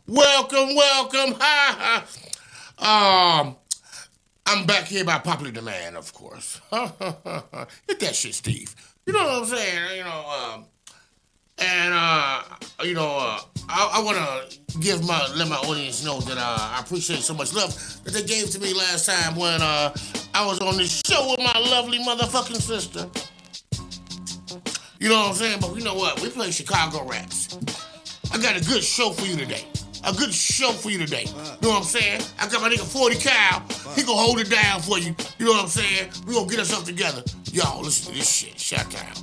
welcome. Ha ha. I'm back here by popular demand, of course. Hit that shit, Steve. You know what I'm saying? I want to let my audience know that I appreciate so much love that they gave to me last time when I was on this show with my lovely motherfucking sister. You know what I'm saying? But you know what? We play Chicago raps. I got a good show for you today. You know what I'm saying? I got my nigga 40 Cal. He gonna hold it down for you. You know what I'm saying? We gonna get ourselves together. Y'all, listen to this shit. Shut down.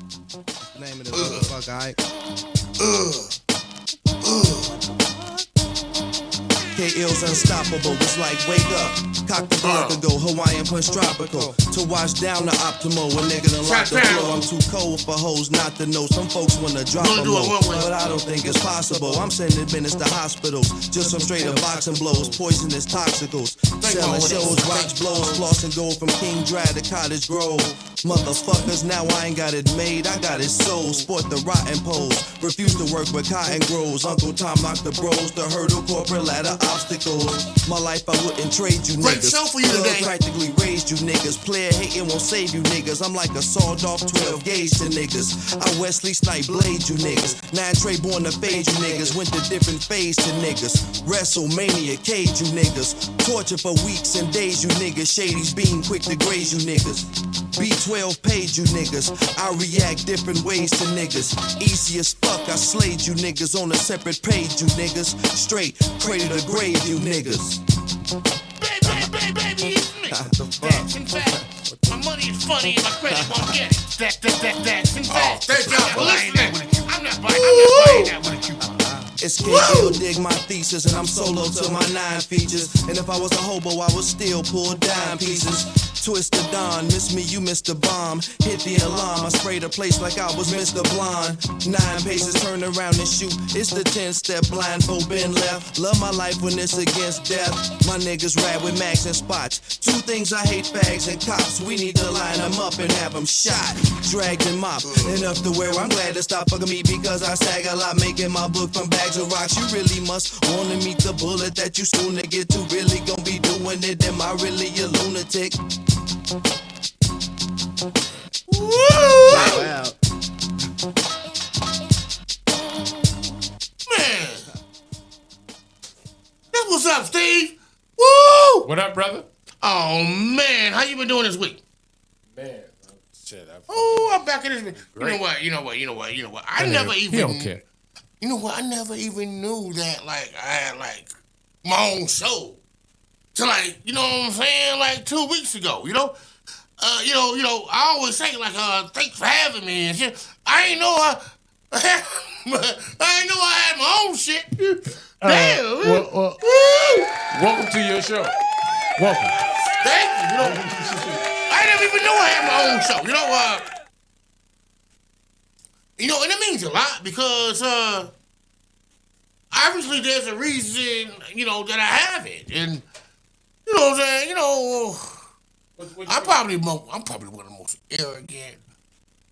Name of the motherfucker, alright? K-Ill's unstoppable, it's like wake up. Cock the block and go Hawaiian punch tropical. To wash down the optimal, a nigga done lock the floor. I'm too cold for hoes not to know. Some folks wanna drop a low, but I don't think it's possible. I'm sending minutes to hospitals, just some straight up boxing blows, poisonous toxicals. Selling shows, rocks, blows, floss and gold from King Drag to Cottage Grove. Motherfuckers, now I ain't got it made, I got it sold. Sport the rotten pose, refuse to work with cotton grows. Uncle Tom locked the bros, the hurdle, corporate ladder, obstacles. My life I wouldn't trade you Great niggas. show for you today. Practically raised you niggas. Player hating won't save you niggas. I'm like a sawed off 12 gauge to niggas. I Wesley Snipe blade you niggas. 9 Trey born to fade you niggas. Went to different phase to niggas. WrestleMania cage you niggas. Torture for weeks and days you niggas. Shady's being quick to graze you niggas. B12 paid you niggas. I react different ways to niggas. Easy as fuck, I slayed you niggas on a separate page, you niggas. Straight cradle to grave, you niggas. Baby, it's me. That's in fact. My money is funny and my credit won't get it. That's in fact. Thank y'all for listening. I'm not buying that with you. It's K-Ill, dig my thesis, and I'm solo to my 9 features. And if I was a hobo, I would still pull dime pieces. Twist the dawn, miss me, you missed the bomb. Hit the alarm, I sprayed the place like I was Mr. Blonde. 9 paces, turn around and shoot. It's the 10-step blindfold, been left. Love my life when it's against death. My niggas rap with max and spots. 2 things I hate, fags and cops. We need to line them up and have them shot. Dragged and mopped, enough to wear. I'm glad to stop fucking me because I sag a lot, making my book from bags of rocks. You really must wanna meet the bullet that you soon to get to. Really gon' be doing it, am I really a lunatic? Woo! Wow. Man. That's what's up, Steve. Woo! What up, brother? Oh, man. How you been doing this week? Man, shit. I'm back in this week. You know what? I never even... He don't care. You know what? I never even knew that, like, I had, like, my own show. Till, like, you know what I'm saying? Like, 2 weeks ago, you know? I always say, like, thanks for having me and shit. I ain't know I had my own shit. Damn. Welcome to your show. Welcome. Thank you. I didn't even know I had my own show. And it means a lot because obviously there's a reason, that I have it. And you know what I'm saying? I'm probably one of the most arrogant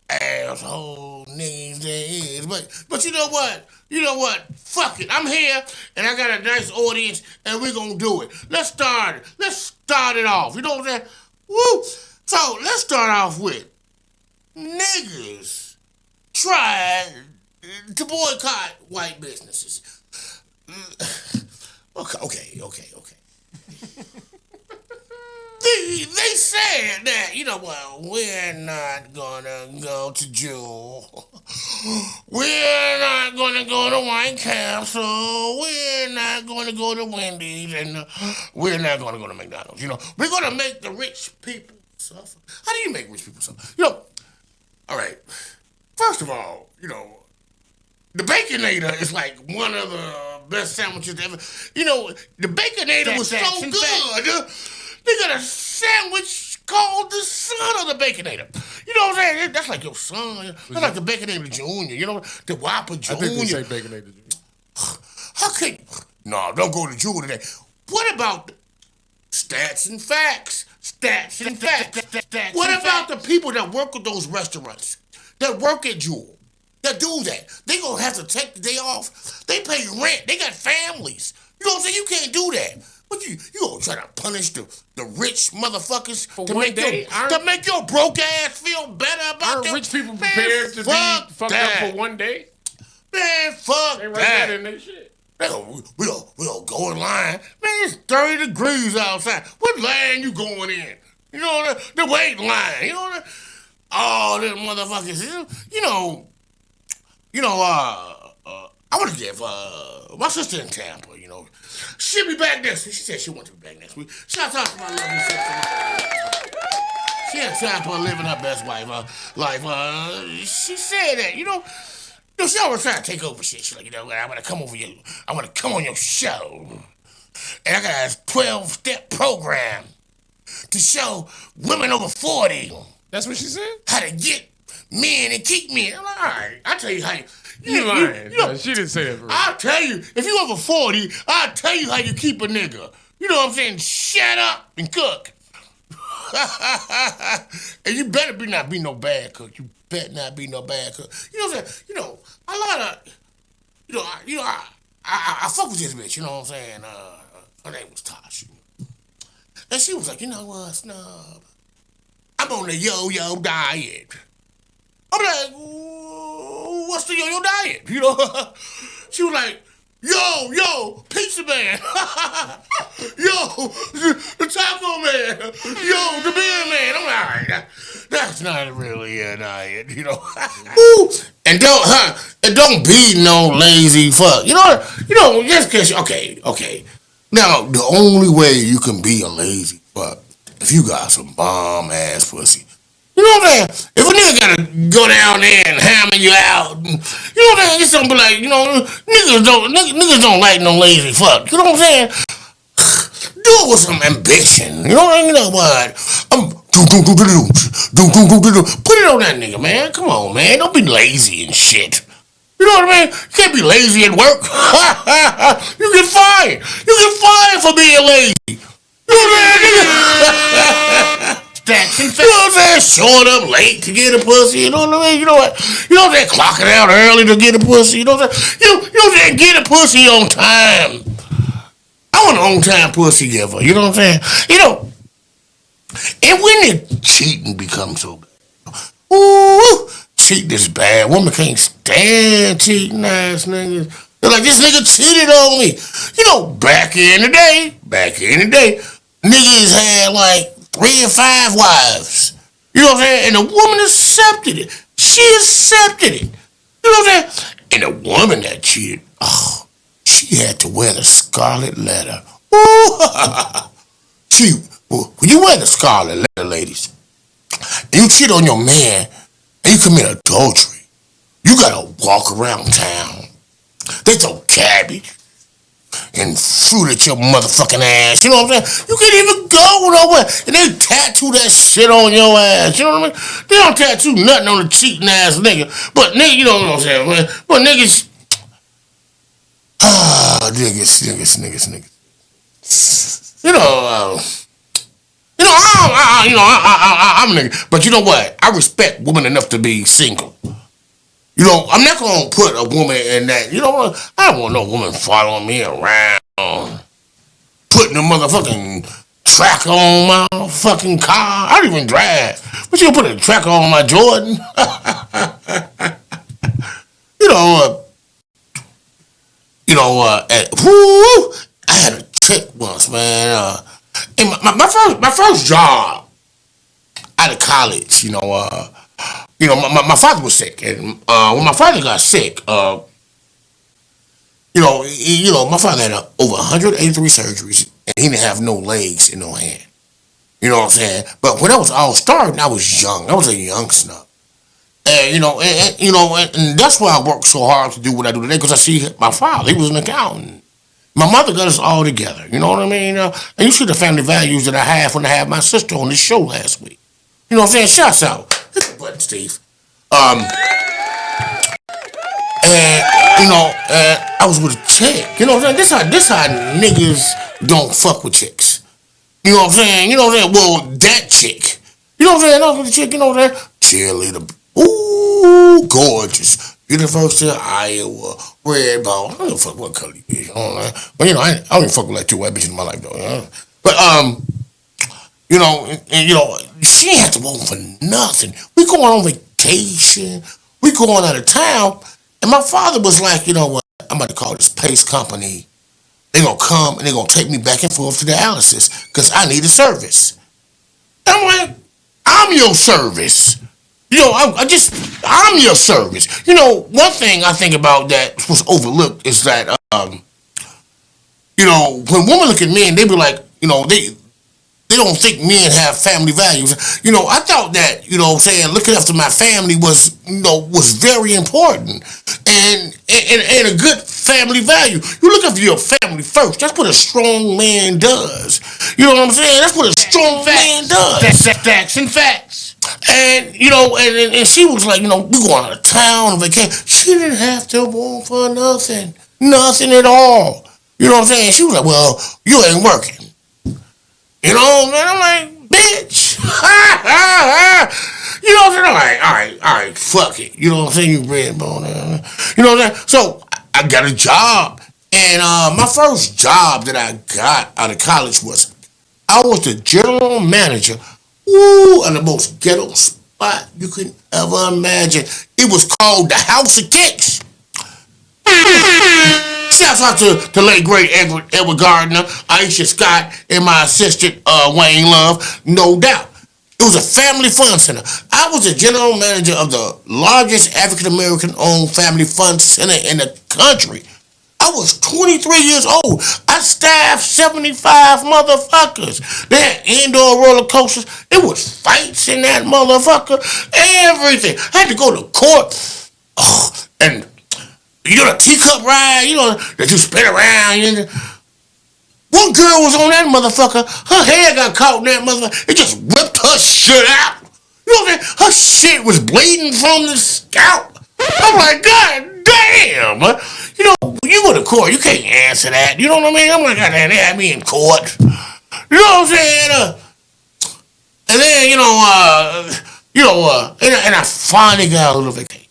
asshole niggas there is. But you know what? Fuck it. I'm here and I got a nice audience and we're gonna do it. Let's start it off. You know what I'm saying? Woo! So let's start off with niggas try to boycott white businesses. Okay. They said that, we're not gonna go to Jewel. We're not gonna go to White Castle. We're not gonna go to Wendy's. And we're not gonna go to McDonald's. We're gonna make the rich people suffer. How do you make rich people suffer? All right. First of all, the Baconator is like one of the best sandwiches ever. The Baconator was so good. They got a sandwich called the son of the Baconator. You know what I'm saying? That's like your son. That's like the Baconator Jr., the Whopper Jr. I think they say Baconator Jr. How can... No, don't go to Jewel today. What about stats and facts? What about the people that work at those restaurants? That work at Jewel? that do that. They gonna have to take the day off. They pay rent. They got families. You know what I'm saying? You can't do that. But you gonna try to punish the rich motherfuckers to make your broke ass feel better about aren't them? rich people prepared to be fucked up for one day? Man, fuck They write that. that in their shit. We don't go in line. Man, it's 30 degrees outside. What line you going in? You know, the wait line. You know, all them motherfuckers. I want to give my sister in Tampa, she'll be back next week. She said she wants to be back next week. Shout out to my lovely sister. She in Tampa living her best life. She said that, she always trying to take over shit. She's like, I want to come over you. I want to come on your show. And I got a 12-step program to show women over 40. That's what she said? How to get men and keep men. I'm like, all right, I'll tell you how you... You lying. No, she didn't say that for real. I'll tell you, if you over 40, I'll tell you how you keep a nigga. You know what I'm saying? Shut up and cook. And you better not be no bad cook. You better not be no bad cook. You know what I'm saying? A lot of, I fuck with this bitch, you know what I'm saying? Her name was Tasha. And she was like, you know what, snub? I'm on the yo-yo diet. I'm like, what's the yo-yo diet? She was like, yo, pizza man. Yo, the taco man. Yo, the beer man. I'm like, all right, that's not really a diet, And don't be no lazy fuck. Just cause okay. Now, the only way you can be a lazy fuck if you got some bomb ass pussy. You know what I'm saying? If a nigga gotta go down there and hammer you out, you know what I'm saying? Just don't be like, niggas don't like no lazy fuck. You know what I'm saying? Do it with some ambition. You know what? Put it on that nigga, man. Come on, man. Don't be lazy and shit. You know what I mean? You can't be lazy at work. You get fired. You get fired for being lazy. You know what I'm saying? You know what I'm saying? Showing up late to get a pussy. You know what I mean? You know what I'm saying? Clocking out early to get a pussy. You know what I'm saying? You know what I'm saying? Get a pussy on time. I want an on-time pussy giver. You know what I'm saying? And when the cheating becomes so bad, cheating is bad. Women can't stand cheating ass niggas. They're like, this nigga cheated on me. Back in the day, niggas had like 3 or 5 wives. You know what I'm saying? And the woman accepted it. She accepted it. You know what I'm saying? And the woman that cheated, she had to wear the scarlet letter. When you wear the scarlet letter, ladies, and you cheat on your man, and you commit adultery, you gotta walk around town. They throw cabbage and fruit at your motherfucking ass. You know what I'm saying? You can't even go nowhere. And they tattoo that shit on your ass. You know what I mean? They don't tattoo nothing on the cheating ass nigga. But nigga, you know what I'm saying, man? But niggas. Niggas. I'm a nigga. But you know what? I respect women enough to be single. I'm not gonna put a woman in that. I don't want no woman following me around, putting a motherfucking tracker on my fucking car. I don't even drive, but you gonna put a tracker on my Jordan? I had a chick once, man. And my first job out of college, my father was sick, and when my father got sick, my father had over 183 surgeries, and he didn't have no legs and no hand. You know what I'm saying? But when I was all starting, I was young. I was a young snub. And, and that's why I work so hard to do what I do today, because I see my father. He was an accountant. My mother got us all together. You know what I mean? And you see the family values that I have when I had my sister on this show last week. You know what I'm saying? Shouts out. Hit the button, Steve. And I was with a chick. You know what I'm saying? This how niggas don't fuck with chicks. You know what I'm saying? Well, that chick. You know what I'm saying? I was with a chick, cheerleader. Ooh, gorgeous. University of Iowa, red ball. I don't give a fuck what color you is. You know what I'm saying? But I don't even fuck with like two white bitches in my life though. But she ain't have to work for nothing. We going on vacation. We going out of town, and my father was like, you know what? I'm about to call this Pace Company. They gonna come and they gonna take me back and forth to dialysis because I need a service. And I'm like, I'm your service. I'm your service. One thing I think about that was overlooked is that, when women look at men, they be like, they don't think men have family values. I thought that, looking after my family was very important. And a good family value. You look after your family first. That's what a strong man does. You know what I'm saying? That's what a strong man does. Facts and facts. And and she was like, we going out of town on vacation. She didn't have to work for nothing at all. You know what I'm saying? She was like, well, you ain't working. And I'm like, bitch. You know what I'm saying? I'm like, all right, fuck it. You know what I'm saying? You red bone. You know what I'm saying? So I got a job, and my first job that I got out of college was I was the general manager. Of the most ghetto spot you can ever imagine. It was called the House of Kicks. Shouts out to late great Edward Gardner, Aisha Scott, and my assistant Wayne Love, no doubt. It was a family fun center. I was the general manager of the largest African American owned family fun center in the country. I was 23 years old. I staffed 75 motherfuckers. They had indoor roller coasters. There was fights in that motherfucker. Everything. I had to go to court. And the teacup ride, that you spin around. One girl was on that motherfucker. Her hair got caught in that motherfucker. It just ripped her shit out. You know what I'm saying? Her shit was bleeding from the scalp. I'm like, God damn. You go to court, you can't answer that. You know what I mean? I'm like, God damn, they had me in court. You know what I'm saying? And then, and I finally got a little vacation.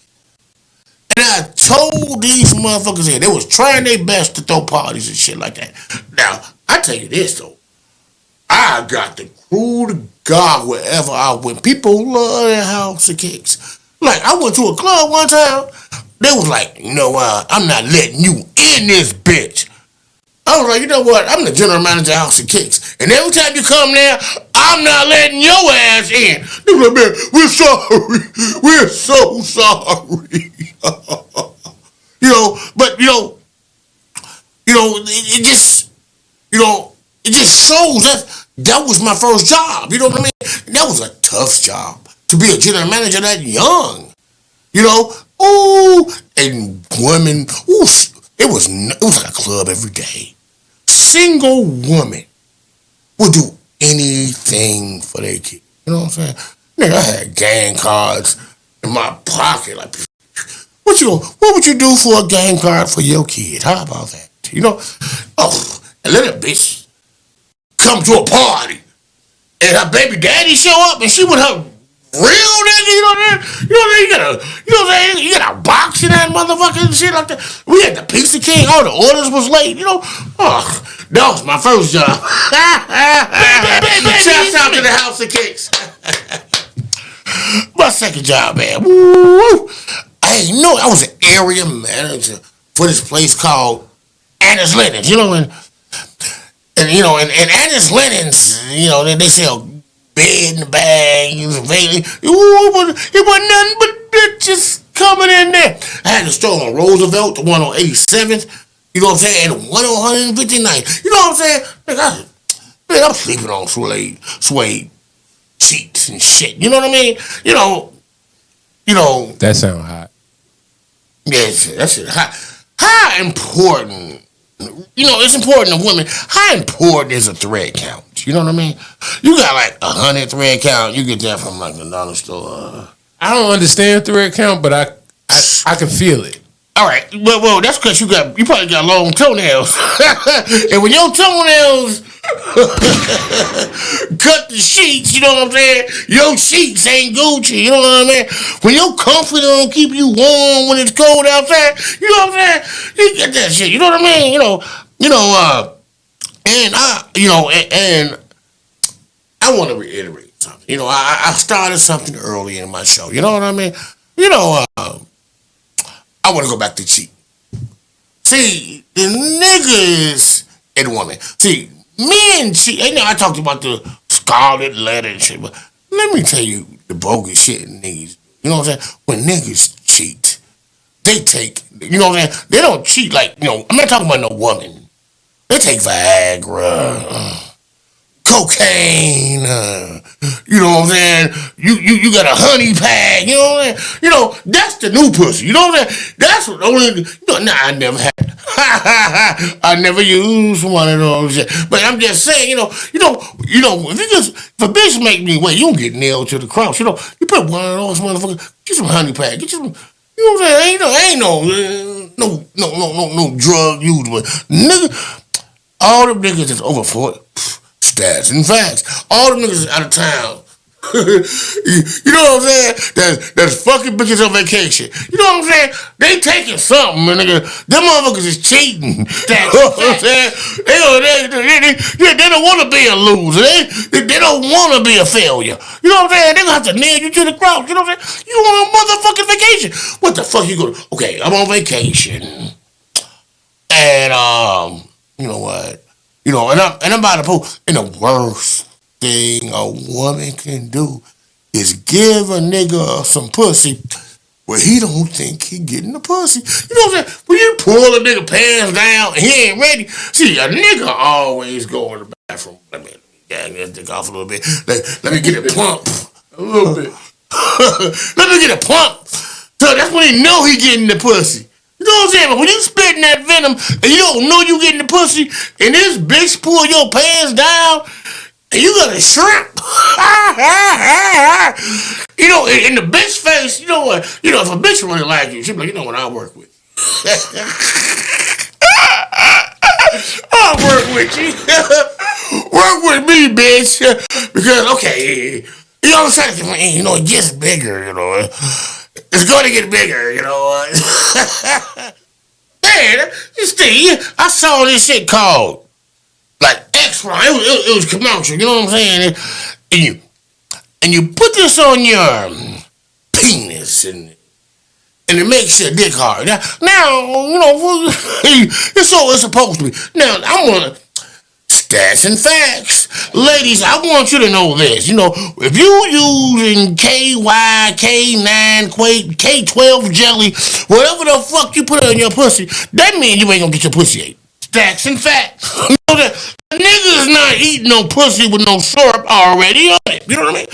And I told these motherfuckers here, they was trying their best to throw parties and shit like that. Now, I tell you this, though. I got the crew to God wherever I went. People love their House of Kicks. Like, I went to a club one time. They was like, I'm not letting you in this bitch. I was like, you know what? I'm the general manager of House of Kicks. And every time you come there, I'm not letting your ass in. They was like, man, we're sorry. We're so sorry. It just shows that was my first job. You know what I mean? That was a tough job to be a general manager that young. And women, it was like a club every day. Single women would do anything for their kid. You know what I'm saying? Nigga, I had gang cards in my pocket. Like, what would you do for a gang card for your kid? How about that? And let a bitch come to a party and her baby daddy show up and she with her real nigga, you got a box in that motherfucker and shit like that. We had the Pizza King, all the orders was late, that was my first job. Shouts out to the House of Kicks. My second job, man. Woo! I was an area manager for this place called Anna's Linens, and Anna's Linens, they sell bed in the bag, it wasn't nothing but bitches coming in there. I had a store on Roosevelt, the one on 87th, you know what I'm saying, and the one on 159th. You know what I'm saying? I'm sleeping on suede sheets and shit. You know what I mean? That sound hot. Yeah, that shit hot. How important? It's important to women. How important is a thread count? You know what I mean? You got like 100 thread count. You get that from like the dollar store. I don't understand thread count, but I can feel it. All right, well, that's because you probably got long toenails, and when your toenails Cut the sheets, you know what I'm saying? Your sheets ain't Gucci, you know what I mean? When your comfort don't keep you warm when it's cold outside, you know what I'm saying? You get that shit, you know what I mean? And and I want to reiterate something. I started something early in my show, you know what I mean? I want to go back to cheating. See, the niggas and women. See, men cheat. I talked about the scarlet letter and shit, but let me tell you the bogus shit niggas. You know what I'm saying? When niggas cheat, they take, you know what I'm saying? They don't cheat like, I'm not talking about no woman. They take Viagra, cocaine, you know what I'm saying? You got a honey pack, you know what I'm saying? That's the new pussy, you know what I'm saying? That's what only, I never had. I never used one of those shit. But I'm just saying, if a bitch make me wait, you don't get nailed to the cross. You put one of those motherfuckers, get some honey pack, get you some, you know what I'm saying? Ain't no drug use, but nigga, all them niggas that's over 40, stats and facts. All them niggas is out of town. You know what I'm saying? That's fucking bitches on vacation. You know what I'm saying? They taking something, man, nigga. Them motherfuckers is cheating. You know what I'm saying? They don't want to be a loser. They don't want to be a failure. You know what I'm saying? They gonna have to nail you to the cross. You know what I'm saying? You on a motherfucking vacation. What the fuck you gonna? Okay, I'm on vacation, and you know what? And I'm by the pool. And the worst thing a woman can do is give a nigga some pussy where he don't think he getting the pussy. You know what I'm saying? When you pull a nigga pants down and he ain't ready, see, a nigga always go in the bathroom. Let me gang this dick off a little bit. Let me get it plump. A little bit. Let me get it plump. So that's when he know he getting the pussy. You know what I'm saying? But when you spitting that venom and you don't know you getting the pussy and this bitch pull your pants down and you got a shrimp. In the bitch face, you know what? If a bitch really like you, she be like, you know what I work with. I'll work with you. Work with me, bitch. Because, okay, you know what I'm saying? It gets bigger, It's going to get bigger, Man, you see, I saw this shit called, like, X-Ray. It was commercial, you know what I'm saying? And you put this on your penis, and it makes your dick hard. Now it's so it's supposed to be. Now, I want to, stats and facts. Ladies, I want you to know this. If you using KY, K9, K12 jelly, whatever the fuck you put on your pussy, that means you ain't gonna get your pussy ate. Stats and facts. Niggas not eating no pussy with no syrup already on it. You know what I mean?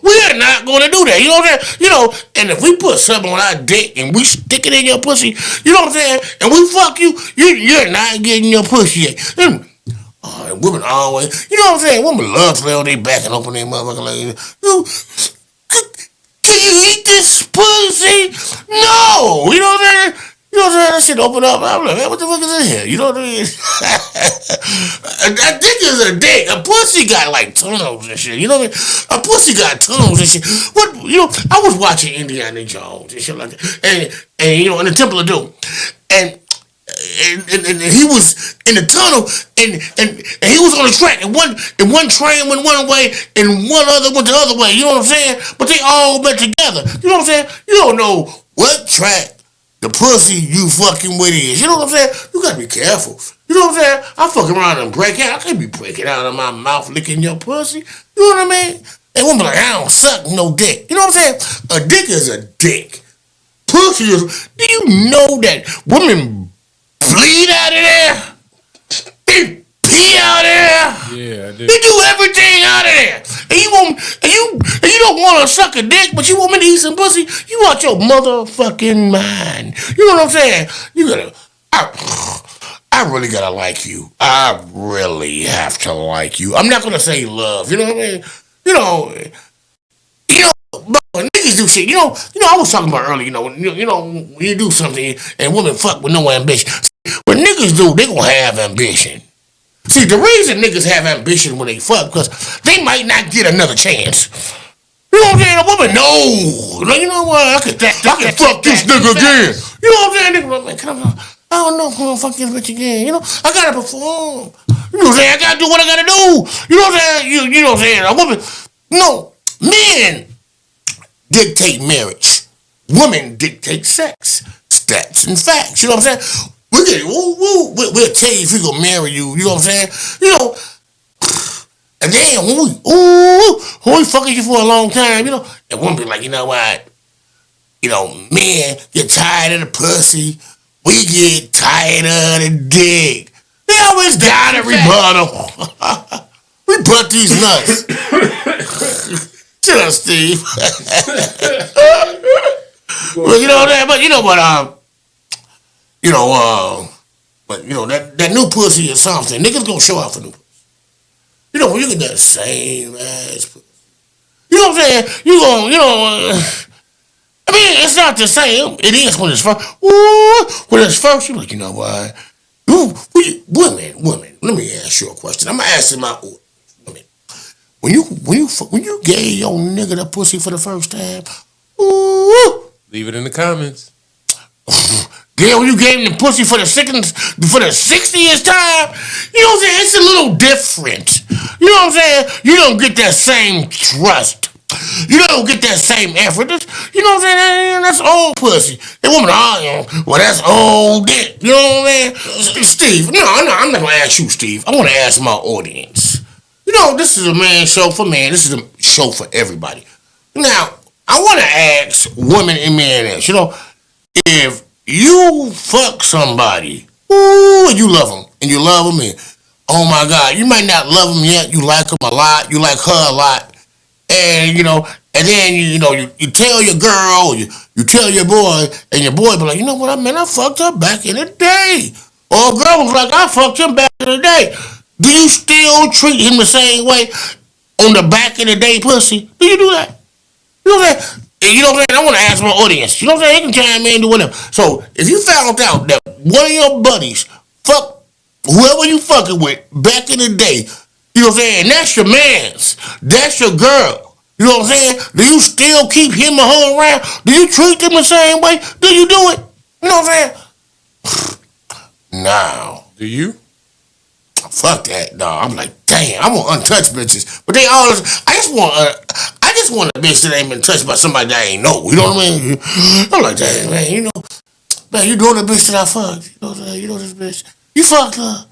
We're not gonna do that. You know what I'm saying? And if we put something on our dick and we stick it in your pussy, you know what I'm saying? And we fuck you, you're not getting your pussy ate. Women always, you know what I'm saying? Women love to lay on their back and open their motherfucking legs. Can you eat this pussy? No! You know what I'm saying? You know what I'm saying? That shit open up. I'm like, man, what the fuck is in here? You know what I mean? A dick is a dick. A pussy got like tunnels and shit. You know what I mean? A pussy got tunnels and shit. I was watching Indiana Jones and shit like that. And in the Temple of Doom. And he was in the tunnel and he was on the track and one train went one way and one other went the other way, you know what I'm saying? But they all went together. You know what I'm saying? You don't know what track the pussy you fucking with is. You know what I'm saying? You gotta be careful. You know what I'm saying? I fuck around and break out. I can't be breaking out of my mouth licking your pussy. You know what I mean? And women be like, I don't suck no dick. You know what I'm saying? A dick is a dick. Pussy is. Do you know that women bleed out of there? They pee out of there. Yeah, I did. They do everything out of there. And you don't want to suck a dick, but you want me to eat some pussy. You out your motherfucking mind. You know what I'm saying? You gotta. I really gotta like you. I really have to like you. I'm not gonna say love. You know what I mean? But niggas do shit. I was talking about earlier. When you do something and women fuck with no ambition. What niggas do, they gonna have ambition. See, the reason niggas have ambition when they fuck, because they might not get another chance. You know what I'm saying? A woman, no. Like, you know what? I can fuck this nigga again. You know what I'm saying? Nigga, like, man, I don't know if I'm gonna fuck this bitch again. You know, I gotta perform. You know what I'm saying? I gotta do what I gotta do. You know what I'm saying? You know what I'm saying? A woman, no, men dictate marriage. Women dictate sex. Stats and facts. You know what I'm saying? We'll tell you if we gonna marry you. You know what I'm saying? You know, and then when we fucking you for a long time, you know, and women be like, you know what? You know, men get tired of the pussy. We get tired of the dick. They always gotta rebuttal. We butt these nuts. Shut up, Steve. Well, you know that, but you know what? But you know that new pussy is something. Niggas gonna show out for new pussy. You know when you get that same ass pussy. You know what I'm saying? You gonna, you know. I mean, it's not the same. It is when it's first. When it's first, you're like, you know what? Women. Let me ask you a question. I'm asking my women. When you gave your nigga the pussy for the first time, leave it in the comments. Then when you gave him the pussy for the 60th time, you know what I'm saying? It's a little different. You know what I'm saying? You don't get that same trust. You don't get that same effort. You know what I'm saying? That's old pussy. That woman, well, that's old dick. You know what I'm saying? Steve, no, I'm not going to ask you, Steve. I want to ask my audience. You know, this is a man show for men. This is a show for everybody. Now, I want to ask women and men this. You know, if you fuck somebody, and you love them, and oh my God, you might not love them yet, you like them a lot, you like her a lot, and you know, and then you tell your girl, you tell your boy, and your boy be like, you know what, I fucked her back in the day, or a girl was like, I fucked him back in the day. Do you still treat him the same way on the back in the day pussy? Do you do that? You know what I'm saying? You know what I'm saying? I want to ask my audience. You know what I'm saying? They can chime in and do whatever. So, if you found out that one of your buddies fuck whoever you fucking with back in the day, you know what I'm saying? That's your man's. That's your girl. You know what I'm saying? Do you still keep him or her around? Do you treat them the same way? Do you do it? You know what I'm saying? No. Do you? Fuck that, dog. I'm like, damn, I want untouched bitches. But they always, I just want a bitch that ain't been touched by somebody that I ain't know. You know what I mean? I'm like, damn, man, you know, man, you doing the bitch that I fucked. You know what I'm saying? You know this bitch. You fucked her.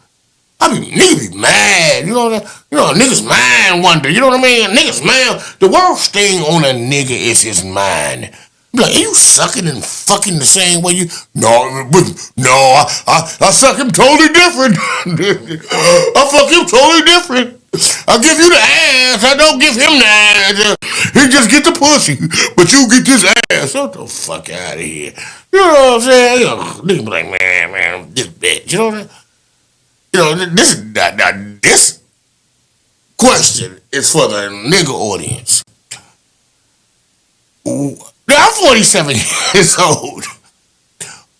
Niggas be mad. You know what I mean? You know, niggas mind wonder. You know what I mean? Niggas mind. The worst thing on a nigga is his mind. I'm like, are you sucking and fucking the same way you? No, I suck him totally different. I fuck him totally different. I give you the ass. I don't give him the ass. He just get the pussy, but you get this ass. Get the fuck out of here. You know what I'm saying? You know, niggas be like, man, this bitch. You know what I'm saying? You know, this question is for the nigga audience. Now, I'm 47 years old.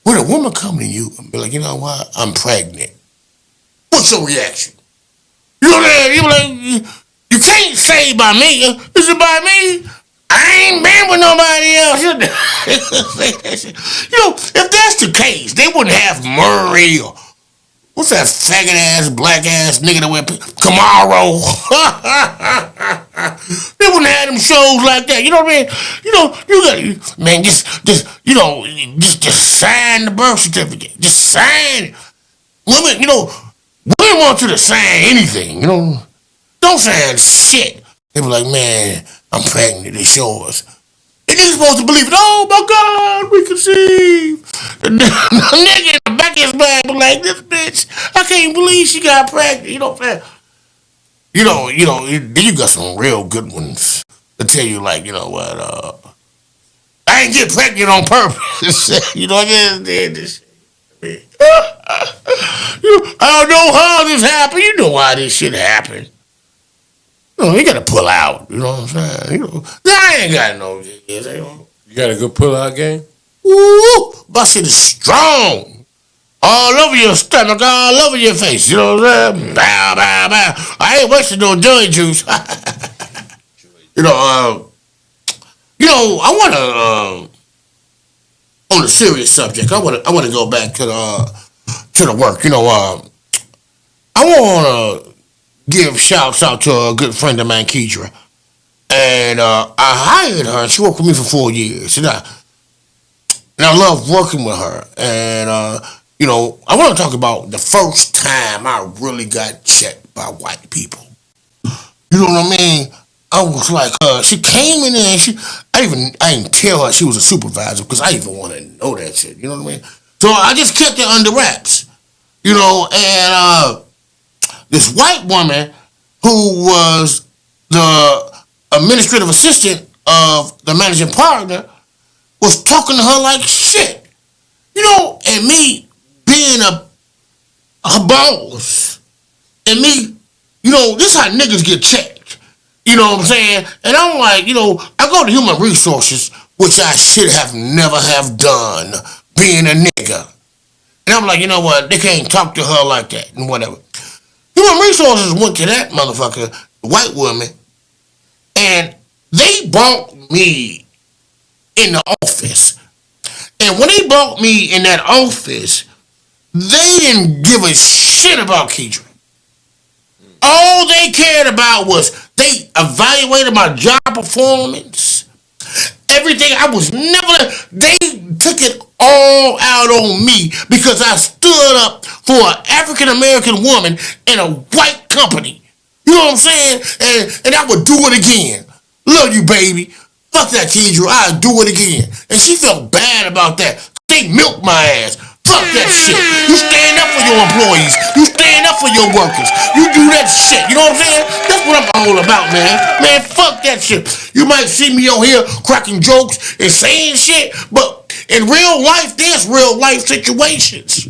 When a woman come to you and be like, you know what, I'm pregnant, what's your reaction? You know what I'm saying? You like, you can't say by me. Is it by me? I ain't been with nobody else. You know, if that's the case, they wouldn't have Murray or what's that faggot ass, black ass nigga that went Camaro? They wouldn't have them shows like that. You know what I mean? You know, you got, man, just sign the birth certificate. Just sign it. Women, you know, women want you to sign anything, you know. Don't sign shit. They be like, man, I'm pregnant, it's yours. And you're supposed to believe it. Oh my God, we conceived. The nigga in the back of his mind be like, this bitch, I can't believe she got pregnant. You know what I'm saying? You know, then you got some real good ones to tell you, like, you know what, I ain't get pregnant on purpose. You know, I just did this shit. I don't know how this happened. You know why this shit happened. You know, you gotta pull out. You know what I'm saying? You know, I ain't got no kids. You got a good pull out game? Woo! My shit is strong. all over your stomach, all over your face. You know what I'm saying? Bow, bow, bow. I ain't wasting no joy juice. you know, I want to on a serious subject. I want to go back to the work. I want to give shouts out to a good friend of mine, Keidra, and I hired her. She worked with me for 4 years, and I love working with her. And I want to talk about the first time I really got checked by white people. You know what I mean? I was like, she came in there and I didn't tell her she was a supervisor because I even want to know that shit. You know what I mean? So I just kept it under wraps. And this white woman who was the administrative assistant of the managing partner was talking to her like shit. And me being her boss, and me, this is how niggas get checked. You know what I'm saying? And I'm like, I go to human resources, which I should have never have done, being a nigga. And I'm like, you know what? They can't talk to her like that and whatever. Human resources went to that motherfucker, the white woman, and they bumped me in the office. And when they bumped me in that office, they didn't give a shit about Keidra. All they cared about was they evaluated my job performance. Everything. They took it all out on me because I stood up for an African American woman in a white company. You know what I'm saying? And I would do it again. Love you, baby. Fuck that, Keidra. I'll do it again. And she felt bad about that. They milked my ass. Fuck that shit. You stand up for your employees. You stand up for your workers. You do that shit. You know what I'm saying? That's what I'm all about, man. Man, fuck that shit. You might see me on here cracking jokes and saying shit, but in real life, there's real life situations.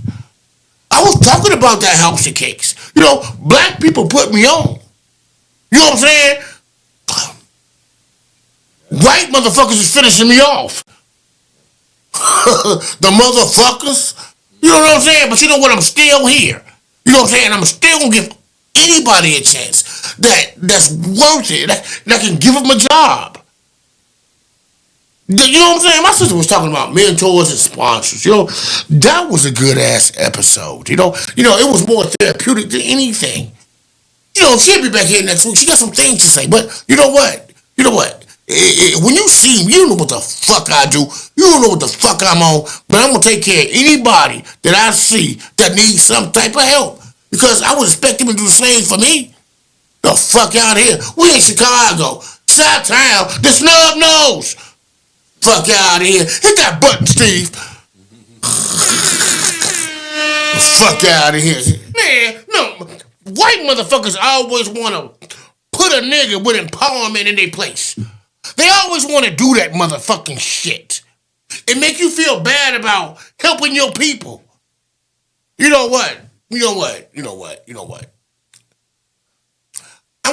I was talking about that house of cakes. Black people put me on. You know what I'm saying? White motherfuckers is finishing me off. The motherfuckers. You know what I'm saying? But you know what? I'm still here. You know what I'm saying? I'm still gonna give anybody a chance that's worth it, that can give them a job. You know what I'm saying? My sister was talking about mentors and sponsors. That was a good ass episode. It was more therapeutic than anything. She'll be back here next week. She got some things to say. But you know what? When you see me, you don't know what the fuck I do. You don't know what the fuck I'm on. But I'm going to take care of anybody that I see that needs some type of help. Because I would expect them to do the same for me. The fuck out of here. We in Chicago. Chi-town. The snub nose. Fuck out of here. Hit that button, Steve. Fuck out of here. Man, no. White motherfuckers always want to put a nigga with empowerment in their place. They always want to do that motherfucking shit. It make you feel bad about helping your people. You know what? I'm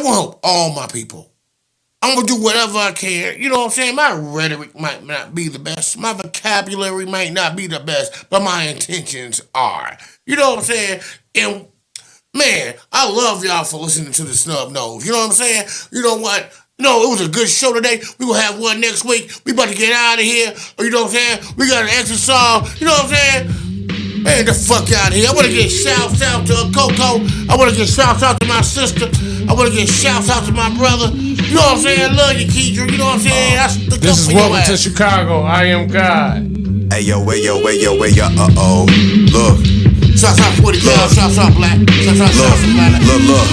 going to help all my people. I'm going to do whatever I can. You know what I'm saying? My rhetoric might not be the best. My vocabulary might not be the best. But my intentions are. You know what I'm saying? And, man, I love y'all for listening to the Snub Nose. You know what I'm saying? You know what? It was a good show today. We will have one next week. We about to get out of here. You know what I'm saying? We got an extra song. You know what I'm saying? Man, the fuck out of here. I want to get shouts out to Coco. I want to get shouts out to my sister. I want to get shouts out to my brother. You know what I'm saying? I love you, Keidra. You know what I'm saying? This is Welcome to Chicago. I am God. Hey yo, uh-oh. Look. Shouts out 40 Cal, shouts out Black. Shouts out Black. Look.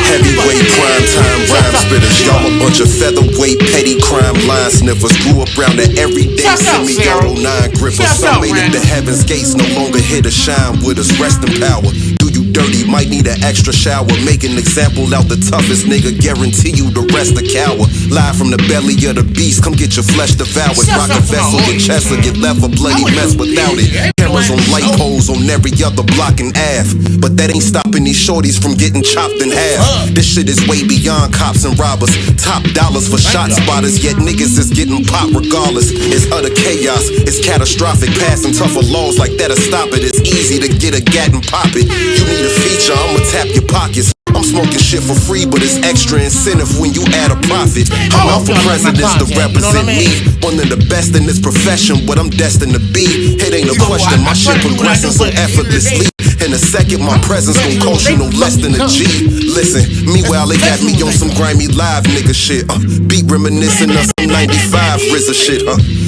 Heavyweight prime time rhyme spitters. Y'all a bunch of featherweight petty crime line sniffers. Grew up around the everyday semi-auto 9 grippers. Some made it to heaven's gates, no longer here to shine with us. Rest in power. Do you dirty, might need an extra shower. Make an example out the toughest nigga, guarantee you the rest a coward. Live from the belly of the beast, come get your flesh devoured. Rock a vessel, your chest will get left a bloody mess without it. Cameras on light poles on every other block and Ave, but that ain't stopping these shorties from getting chopped in half. This shit is way beyond cops and robbers. Top dollars for shot spotters, yet niggas is getting popped regardless. It's utter chaos, it's catastrophic. Passing tougher laws like that'll stop it. It's easy to get a gat and pop it. You need a feature, I'ma tap your pockets. I'm smoking shit for free, but it's extra incentive when you add a profit. I'm out for presidents to represent me. One of the best in this profession, what I'm destined to be. It ain't a question, my shit progressing so effortlessly. In a second, my presence gon' cost you no less than a G. Listen, meanwhile they got me on some grimy live nigga shit. Beat reminiscent of some 95 RZA shit.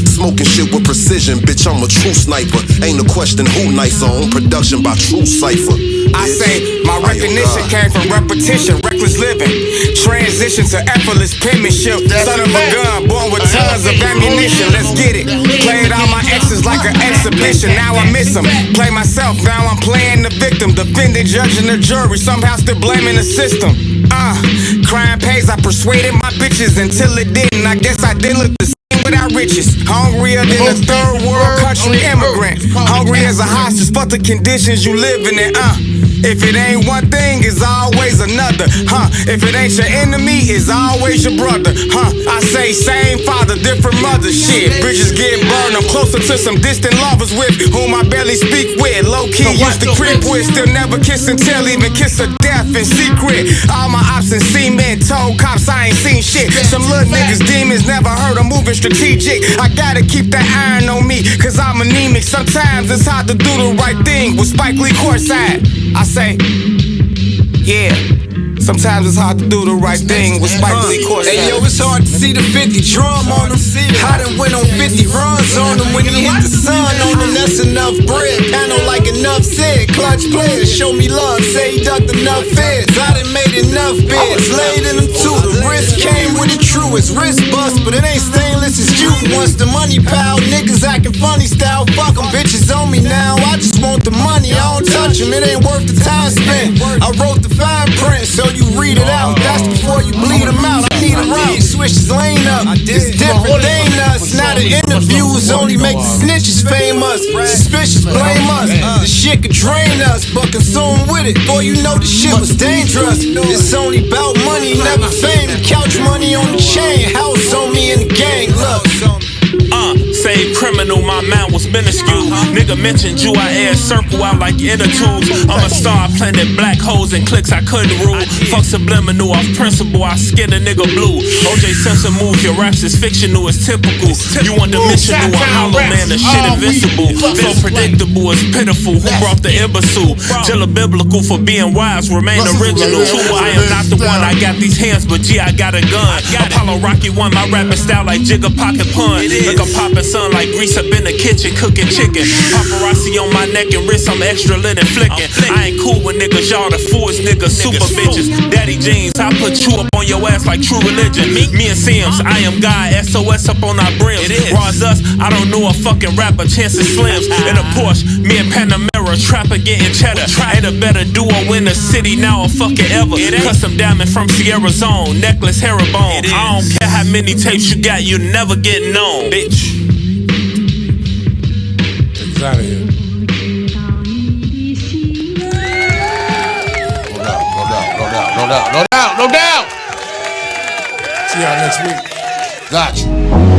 Smoking shit with precision, bitch, I'm a true sniper. Ain't a question who nicer, on production by True Cypher. I say my recognition came from repetition, reckless living, transition to effortless penmanship. Son of a gun, born with tons of ammunition. Let's get it. Played all my exes like an exhibition. Now I miss them. Play myself, now I'm playing the victim. Defending, judging the jury, somehow still blaming the system. Crime pays. I persuaded my bitches until it didn't. I guess I did look the same without riches. Hungrier than a third world country immigrant. Hungry as a hostage, fuck the conditions you living in. If it ain't one thing, it's always another. If it ain't your enemy, it's always your brother. I say same father, different mother. Shit, bridges get burned. I'm closer to some distant lovers with whom I barely speak with. Low key used to creep with, still never kiss and tell, even kiss of death in secret. All my ops and cement told cops I ain't seen shit. Some little niggas demons, never heard of moving strategic. I gotta keep that iron on me, cause I'm anemic. Sometimes it's hard to do the right thing with Spike Lee courtside. I say, yeah. Sometimes it's hard to do the right thing with Spike Lee courtside. Hey yo, it's hard to see the 50 drum on him. I done went on 50 runs on him. When he hit the sun on him, that's enough bread. Kinda like enough said. Clutch players show me love, say he ducked enough feds. I done made enough beds, laid in them too. The wrist came with the truest wrist bust, but it ain't stainless, it's jute. Once the money pile, niggas acting funny style. Fuck them, bitches on me now. I just want the money, I don't touch them. It ain't worth the time spent. I wrote the fine print, so you read it out. That's before you bleed them out. I need a route. Switch his lane up. It's different than us. Now the interviews only make the snitches famous. Suspicious blame us. The shit could drain us, but consume with it. Boy, you know the shit was dangerous. It's only about money, never fame. Couch money on the chain. House on me in the gang. Look. Save criminal, my mind was minuscule. Nigga mentioned you, I air circle out like inner tubes. I'm a star, planted black holes and clicks I couldn't rule. Fuck subliminal, off principle, I skin a nigga blue. OJ Simpson moves, your raps is fictional, it's typical. You one dimensional, a hollow man, the shit invincible. So predictable, it's pitiful. Who brought the imbecile? Jilla biblical for being wise, remain original. I am not the one, I got these hands, but gee, I got a gun. Apollo Rocky won my rapping style like Jigga Pocket Pun. Look, I'm popping sun like grease up in the kitchen, cooking chicken. Paparazzi on my neck and wrist, I'm extra lit and flicking. I ain't cool with niggas, y'all the fools, niggas, super bitches. Daddy jeans, I put you up on your ass like true religion. Me and Sims, I am God, SOS up on our brims. Raw as us, I don't know a fucking rapper, chances slims. In a Porsche, me and Panamera, trapper getting cheddar. Ain't a better duo in the city now or fucking ever. Custom diamond from Sierra Zone, necklace, herringbone. I don't care how many tapes you got, you never get known, bitch. It's out of here. No doubt. See y'all next week. Got you.